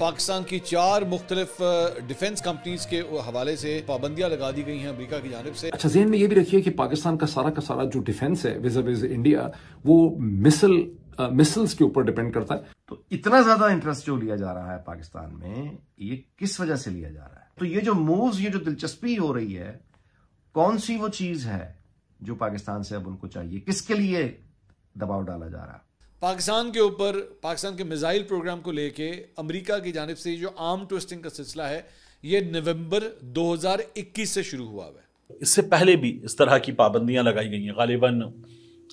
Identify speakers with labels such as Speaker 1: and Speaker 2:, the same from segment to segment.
Speaker 1: पाकिस्तान की 4 मुख्तलिफ defence companies के हवाले से पाबंदियां लगा दी गई हैं अमेरिका की जानिब से।
Speaker 2: अच्छा, ज़हन में ये भी रखिए कि पाकिस्तान का सारा जो डिफेंस है विज़ इंडिया, वो मिसल्स के ऊपर डिपेंड करता है।
Speaker 3: तो इतना ज्यादा इंटरेस्ट जो लिया जा रहा है पाकिस्तान में, ये किस वजह से लिया जा रहा है? तो ये जो मूव्स, ये जो दिलचस्पी हो रही है, कौन सी वो चीज है जो पाकिस्तान से अब उनको चाहिए? किसके लिए दबाव डाला जा रहा है?
Speaker 1: पाकिस्तान के ऊपर, पाकिस्तान के मिसाइल प्रोग्राम को लेके अमेरिका की जानिब से जो आर्म ट्विस्टिंग का सिलसिला है, ये नवंबर 2021 से शुरू हुआ है।
Speaker 4: इससे पहले भी इस तरह की पाबंदियां लगाई गई हैं। गालिबन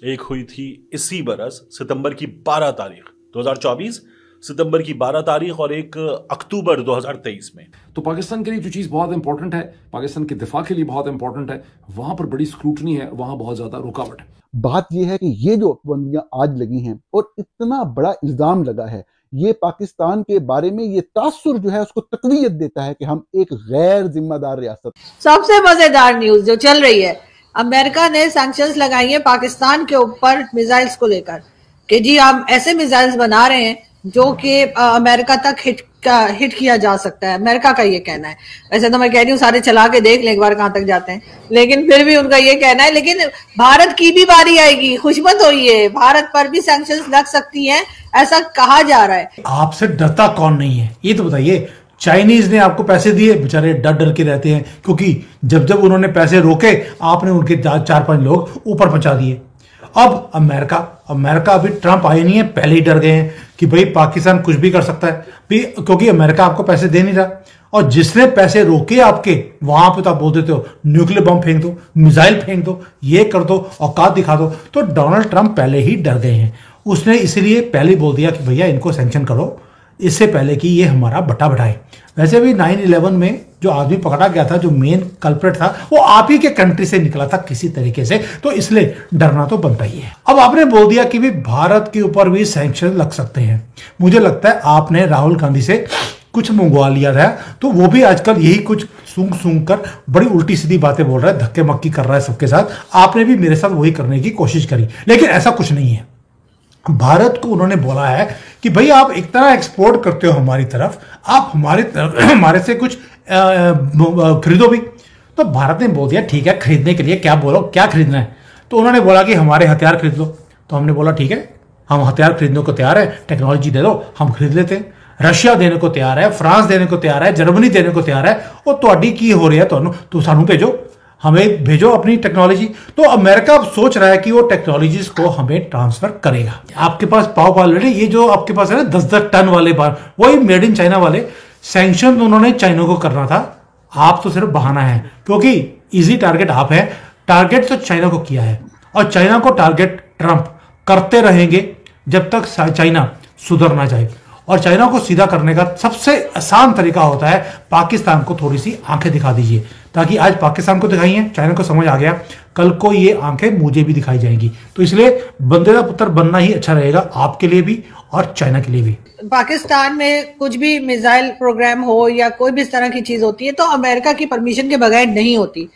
Speaker 4: एक हुई थी इसी बरस सितंबर की 12 तारीख 2024, सितंबर की 12 तारीख और एक अक्टूबर 2023 में।
Speaker 2: तो पाकिस्तान के लिए जो चीज़ बहुत इंपॉर्टेंट है, पाकिस्तान के दिफा के लिए बहुत इंपॉर्टेंट है, वहां पर बड़ी स्क्रूटनी है, वहां बहुत ज्यादा रुकावट है।
Speaker 5: बात यह है कि ये जो पाबंदियां आज लगी हैं और इतना बड़ा इल्जाम लगा है, ये पाकिस्तान के बारे में ये तासुर जो है उसको तकवीयत देता है कि हम एक गैर जिम्मेदार रियासत।
Speaker 6: सबसे मजेदार न्यूज जो चल रही है, अमेरिका ने सैंक्शंस लगाई है पाकिस्तान के ऊपर मिसाइल्स को लेकर कि जी हम ऐसे मिसाइल्स बना रहे हैं जो कि अमेरिका तक हिट किया जा सकता है। अमेरिका का ये कहना है। वैसे तो मैं कह रही हूँ सारे चला के देख लें एक बार कहां तक जाते हैं, लेकिन फिर भी उनका ये कहना है। लेकिन भारत की भी बारी आएगी, खुशमत होइए, भारत पर भी सैंक्शंस लग सकती हैं, ऐसा कहा जा रहा है।
Speaker 7: आपसे डरता कौन नहीं है, ये तो बताइए। चाइनीज ने आपको पैसे दिए, बेचारे डर डर के रहते हैं, क्योंकि जब जब उन्होंने पैसे रोके, आपने उनके 4-5 लोग ऊपर पहुंचा दिए। अब अमेरिका अभी ट्रंप आए नहीं है, पहले ही डर गए हैं कि भाई पाकिस्तान कुछ भी कर सकता है भी, क्योंकि अमेरिका आपको पैसे दे नहीं रहा। और जिसने पैसे रोके आपके, वहां पे तो आप बोल देते हो न्यूक्लियर बम फेंक दो, मिसाइल फेंक दो, ये कर दो, औकात दिखा दो। तो डोनाल्ड ट्रंप पहले ही डर गए हैं। उसने इसलिए पहले ही बोल दिया कि भैया इनको सैंक्शन करो, इससे पहले कि ये हमारा बटा बढ़ाए। वैसे भी 9/11 में जो आदमी पकड़ा गया था, जो मेन कल्प्रेट था, वो आप ही के कंट्री से निकला था किसी तरीके से, तो इसलिए डरना तो बनता ही है। अब आपने बोल दिया कि भी भारत के ऊपर भी सैंक्शन लग सकते हैं। मुझे लगता है आपने राहुल गांधी से कुछ मंगवा लिया था, तो वो भी आजकल यही कुछ सूंघ कर बड़ी उल्टी सीधी बातें बोल रहा है, धक्के मक्की कर रहा है सबके साथ। आपने भी मेरे साथ वही करने की कोशिश करी, लेकिन ऐसा कुछ नहीं है। भारत को उन्होंने बोला है कि भाई आप एक तरह एक्सपोर्ट करते हो हमारी तरफ, आप हमारे से कुछ खरीदो भी। तो भारत ने बोल दिया ठीक है, खरीदने के लिए क्या बोलो, क्या खरीदना है? तो उन्होंने बोला कि हमारे हथियार खरीद लो। तो हमने बोला ठीक है, हम हथियार खरीदने को तैयार है, टेक्नोलॉजी दे दो, हम खरीद लेते हैं। रशिया देने को तैयार है, फ्रांस देने को तैयार है, जर्मनी देने को तैयार है। और ਤੁਹਾਡੀ की हो रही है, तो सानू भेजो, हमें भेजो अपनी टेक्नोलॉजी। तो अमेरिका अब सोच रहा है कि वो टेक्नोलॉजीज को हमें ट्रांसफर करेगा। आपके पास पाव ऑलरेडी, ये जो आपके पास है ना 10-10 टन वाले बार, वही मेड इन चाइना वाले सैंक्शन उन्होंने चाइना को करना था। आप तो सिर्फ बहाना है, क्योंकि इजी टारगेट आप है। टारगेट तो चाइना को किया है, और चाइना को टारगेट ट्रंप करते रहेंगे जब तक चाइना सुधर ना जाए। और चाइना को सीधा करने का सबसे आसान तरीका होता है पाकिस्तान को थोड़ी सी आंखें दिखा दीजिए, ताकि आज पाकिस्तान को दिखाई है, चाइना को समझ आ गया, कल को ये आंखें मुझे भी दिखाई जाएंगी। तो इसलिए बंदे का पुत्र बनना ही अच्छा रहेगा, आपके लिए भी और चाइना के लिए भी।
Speaker 6: पाकिस्तान में कुछ भी मिसाइल प्रोग्राम हो या कोई भी इस तरह की चीज होती है तो अमेरिका की परमिशन के बगैर नहीं होती।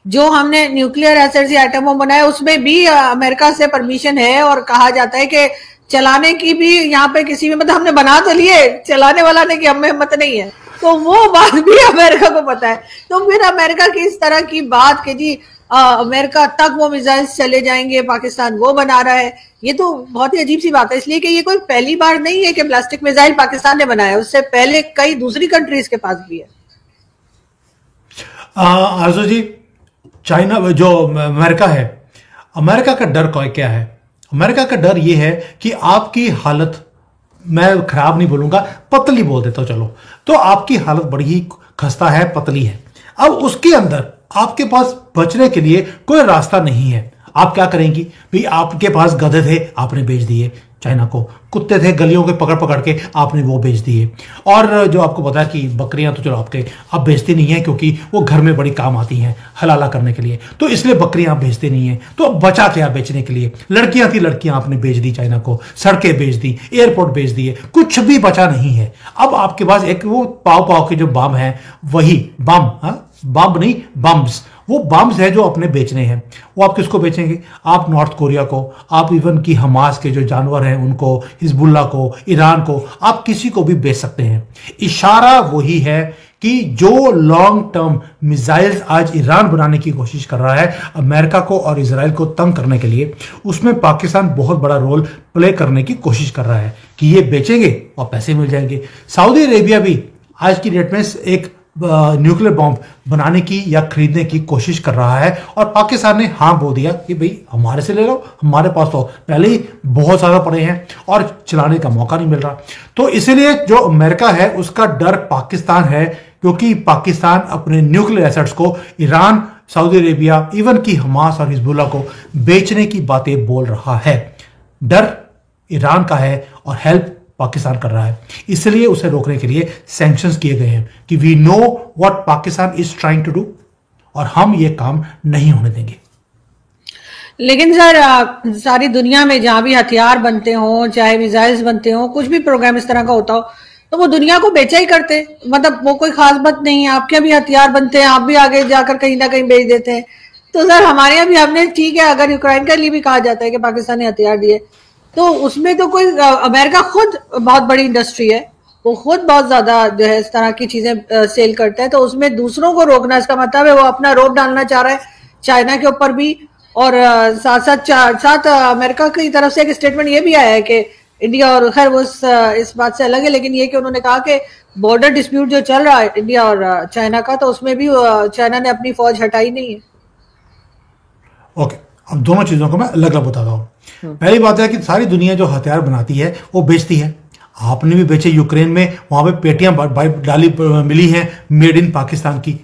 Speaker 6: जो हमने न्यूक्लियर एसिड्स या एटम बम बनाया, उसमें भी अमेरिका से परमिशन है, और कहा जाता है कि चलाने की भी यहाँ पे किसी भी, मतलब हमने बना तो लिए, चलाने वाला ने कि हमें हिम्मत नहीं है, तो वो बात भी अमेरिका को पता है। तो फिर अमेरिका की इस तरह की बात कि जी अमेरिका तक वो मिसाइल्स चले जाएंगे, पाकिस्तान वो बना रहा है, ये तो बहुत ही अजीब सी बात है। इसलिए कि ये कोई पहली बार नहीं है कि प्लास्टिक मिसाइल पाकिस्तान ने बनाया, उससे पहले कई दूसरी कंट्रीज के पास भी है।
Speaker 7: आरजू जी, चाइना जो अमेरिका है, अमेरिका का डर क्या है? अमेरिका का डर यह है कि आपकी हालत, मैं खराब नहीं बोलूंगा, पतली बोल देता हूं, चलो, तो आपकी हालत बड़ी ही खस्ता है, पतली है। अब उसके अंदर आपके पास बचने के लिए कोई रास्ता नहीं है। आप क्या करेंगी भाई? आपके पास गधे थे, आपने बेच दिए चाइना को, कुत्ते थे गलियों के पकड़ पकड़ के आपने वो बेच दिए, और जो आपको पता है कि बकरियां तो चलो आपके अब बेचती नहीं है, क्योंकि वो घर में बड़ी काम आती हैं हलाला करने के लिए, तो इसलिए बकरियां आप बेचते नहीं है। तो अब बचा क्या बेचने के लिए? लड़कियां थी, लड़कियां आपने बेच दी चाइना को, सड़कें बेच दी, एयरपोर्ट बेच दिए, कुछ भी बचा नहीं है। अब आपके पास एक वो पाव के जो बम है, वही बम, बम नहीं बम्स, वो बम्स है जो अपने बेचने हैं, वो आप किसको बेचेंगे? आप नॉर्थ कोरिया को, आप इवन की हमास के जो जानवर हैं उनको, हिजबुल्ला को, ईरान को, आप किसी को भी बेच सकते हैं। इशारा वही है कि जो लॉन्ग टर्म मिसाइल्स आज ईरान बनाने की कोशिश कर रहा है अमेरिका को और इजराइल को तंग करने के लिए, उसमें पाकिस्तान बहुत बड़ा रोल प्ले करने की कोशिश कर रहा है कि ये बेचेंगे और पैसे मिल जाएंगे। सऊदी अरेबिया भी आज की डेट में एक न्यूक्लियर बॉम्ब बनाने की या खरीदने की कोशिश कर रहा है और पाकिस्तान ने हाँ बोल दिया कि भाई हमारे से ले लो, हमारे पास तो पहले ही बहुत ज्यादा पड़े हैं और चलाने का मौका नहीं मिल रहा। तो इसीलिए जो अमेरिका है उसका डर पाकिस्तान है, क्योंकि पाकिस्तान अपने न्यूक्लियर एसेट्स को ईरान, सऊदी अरेबिया, इवन की हमास और हिजबुल्ला को बेचने की बातें बोल रहा है। डर ईरान का है और हेल्प पाकिस्तान कर रहा है, इसलिए उसे रोकने के लिए सैंक्शंस किए गए हैं कि we know what Pakistan is trying to do और हम ये काम नहीं होने देंगे।
Speaker 6: लेकिन सर सारी दुनिया में जहां भी हथियार बनते हो, चाहे मिसाइल्स बनते हो, कुछ भी प्रोग्राम इस तरह का होता हो, तो वो दुनिया को बेचा ही करते, मतलब वो कोई खास बात नहीं है। आपके भी हथियार बनते हैं, आप भी आगे जाकर कहीं ना कहीं बेच देते हैं। तो सर हमारे यहाँ भी हमने, ठीक है, अगर यूक्रेन के लिए भी कहा जाता है कि पाकिस्तान ने हथियार दिए, तो उसमें तो कोई, अमेरिका खुद बहुत बड़ी इंडस्ट्री है, वो खुद बहुत ज्यादा जो है इस तरह की चीजें सेल करता है, तो उसमें दूसरों को रोकना, इसका मतलब है वो अपना रोब डालना चाह रहा है चाइना के ऊपर भी। और साथ साथ अमेरिका की तरफ से एक स्टेटमेंट ये भी आया है कि इंडिया, और खैर वो इस बात से अलग है, लेकिन ये कि उन्होंने कहा कि बॉर्डर डिस्प्यूट जो चल रहा है इंडिया और चाइना का, तो उसमें भी चाइना ने अपनी फौज हटाई नहीं है।
Speaker 7: ओके, अब दोनों चीजों को मैं अलग अलग बताता हूँ। पहली बात है कि सारी दुनिया जो हथियार बनाती है वो बेचती है। आपने भी बेचे यूक्रेन में, वहां पे पेटियां डाली मिली हैं मेड इन पाकिस्तान की।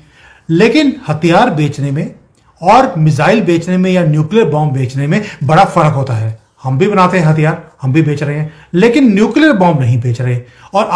Speaker 7: लेकिन हथियार बेचने में और मिसाइल बेचने में या न्यूक्लियर बॉम्ब बेचने में बड़ा फर्क होता है। हम भी बनाते हैं हथियार, हम भी बेच रहे हैं, लेकिन न्यूक्लियर बॉम्ब नहीं बेच रहे। और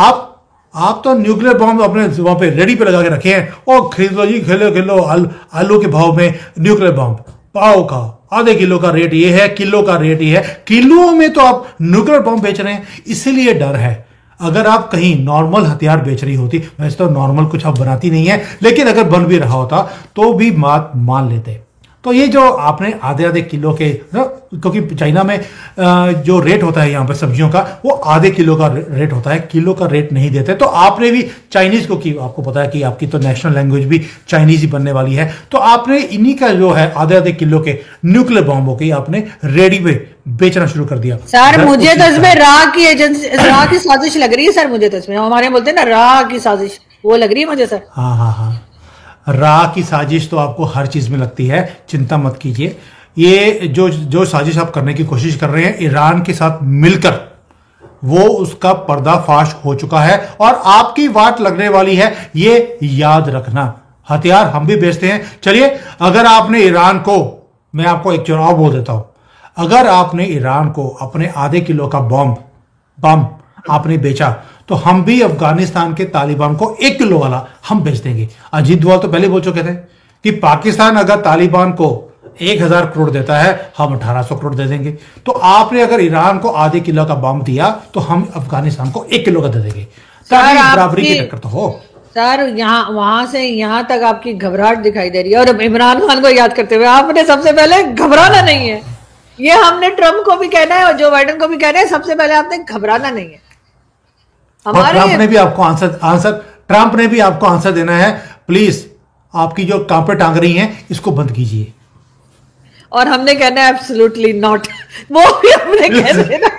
Speaker 7: आप तो न्यूक्लियर बॉम्ब अपने वहां पे रेडी पे लगा के रखे हैं और खरीद लो जी, खेलो आलू के भाव में न्यूक्लियर बॉम्ब, पाव का आधे किलो का रेट ये है, किलो का रेट ये है, किलो में तो आप न्यूक्लियर बॉम्ब बेच रहे हैं। इसीलिए डर है। अगर आप कहीं नॉर्मल हथियार बेच रही होती, वैसे तो नॉर्मल कुछ आप बनाती नहीं है, लेकिन अगर बन भी रहा होता तो भी बात मान लेते। तो ये जो आपने आधे किलो के, क्योंकि चाइना में जो रेट होता है यहाँ पर सब्जियों का, वो आधे किलो का रेट होता है, किलो का रेट नहीं देते। तो आपने भी चाइनीज को, की आपको पता है कि आपकी तो नेशनल लैंग्वेज भी चाइनीज ही बनने वाली है, तो आपने इन्हीं का जो है आधे किलो के न्यूक्लियर बॉम्बों की आपने रेडी पे बेचना शुरू कर दिया।
Speaker 6: सर मुझे तो इसमें राह की साजिश लग रही है सर, मुझे तो इसमें, हमारे बोलते हैं ना राह की साजिश, वो लग रही है मुझे सर।
Speaker 7: हाँ, राह की साजिश तो आपको हर चीज में लगती है, चिंता मत कीजिए। ये जो साजिश आप करने की कोशिश कर रहे हैं ईरान के साथ मिलकर, वो उसका पर्दाफाश हो चुका है और आपकी वाट लगने वाली है, ये याद रखना। हथियार हम भी बेचते हैं। चलिए, अगर आपने ईरान को, मैं आपको एक चुनाव बोल देता हूं, अगर आपने ईरान को अपने आधे किलो का बम आपने बेचा, तो हम भी अफगानिस्तान के तालिबान को 1 किलो वाला हम बेच देंगे। अजीत डोवाल तो पहले बोल चुके थे कि पाकिस्तान अगर तालिबान को 1000 करोड़ देता है, हम 1800 करोड़ दे देंगे। तो आपने अगर ईरान को आधे किलो का बम दिया, तो हम अफगानिस्तान को 1 किलो का दे देंगे, ताकि बराबरी की टक्कर तो हो।
Speaker 6: सर यहाँ वहां से यहाँ तक आपकी घबराहट दिखाई दे रही है, और इमरान खान को याद करते हुए आपने सबसे पहले घबराना नहीं है। ये हमने ट्रंप को भी कहना है और जो बाइडेन को भी कहना है, सबसे पहले आपने घबराना नहीं है।
Speaker 7: ट्रंप ने भी आपको ट्रंप ने भी आपको आंसर देना है। प्लीज आपकी जो कांपे टांग रही हैं, इसको बंद कीजिए।
Speaker 6: और हमने कहना है एब्सोल्युटली नॉट, वो भी हमने कह देना।